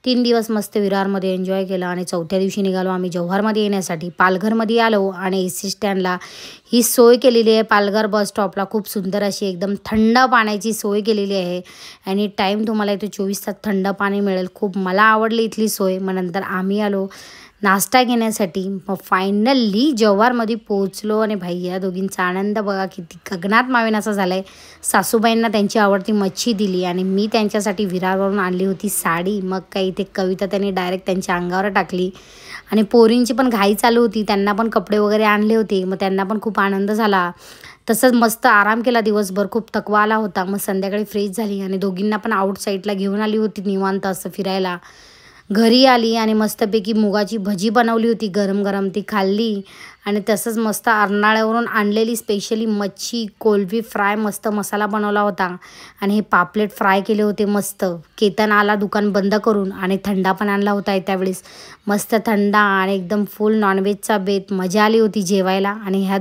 3 दिवस मस्त विरारमध्ये एन्जॉय केला आणि चौथ्या दिवशी निघालो आम्ही जव्हारमध्ये येण्यासाठी। पालघरमध्ये आलो आणि एस.टी. स्टँडला ही सोय केलेली आहे। पालघर बस स्टॉपला खूप सुंदर अशी एकदम थंड पाण्याची सोय केलेली आहे। एनी टाईम तुम्हाला इथे 24 तास थंड पाणी मिळेल। खूप मला आवडली इथली सोय। मग नंतर आम्ही आलो नाश्ता घेण्यासाठी। मग फायनली जव्हारमध्ये पोहोचलो आणि भाई या दोघींचा आनंद बघा किती गगनात मावेन असा झाला आहे। सासूबाईंना त्यांची आवडती मच्छी दिली आणि मी त्यांच्यासाठी विरारवरून आणली होती साडी। मग काही इथे कविता त्यांनी डायरेक्ट त्यांच्या अंगावर टाकली आणि पोरींची पण घाई चालू होती, त्यांना पण कपडे वगैरे आणले होते। मग त्यांना पण खूप आनंद झाला। तसंच मस्त आराम केला दिवसभर, खूप थकवा आला होता। मग संध्याकाळी फ्रेश झाली आणि दोघींना पण आउटसाईडला घेऊन आली होती निवांत असं फिरायला। घरी आली आणि मस्तपैकी मुगाची भजी बनवली होती गरम गरम, ती खाल्ली। आणि तसंच मस्त अर्नाळ्यावरून आणलेली स्पेशली मच्छी कोलंबी फ्राय मस्त मसाला बनवला होता आणि हे पापलेट फ्राय केले होते मस्त। केतन आला दुकान बंद करून आणि थंडा पण आणला होता त्यावेळेस। मस्त थंडा आणि एकदम फुल नॉनव्हेजचा बेत, मजा आली होती जेवायला। आणि ह्या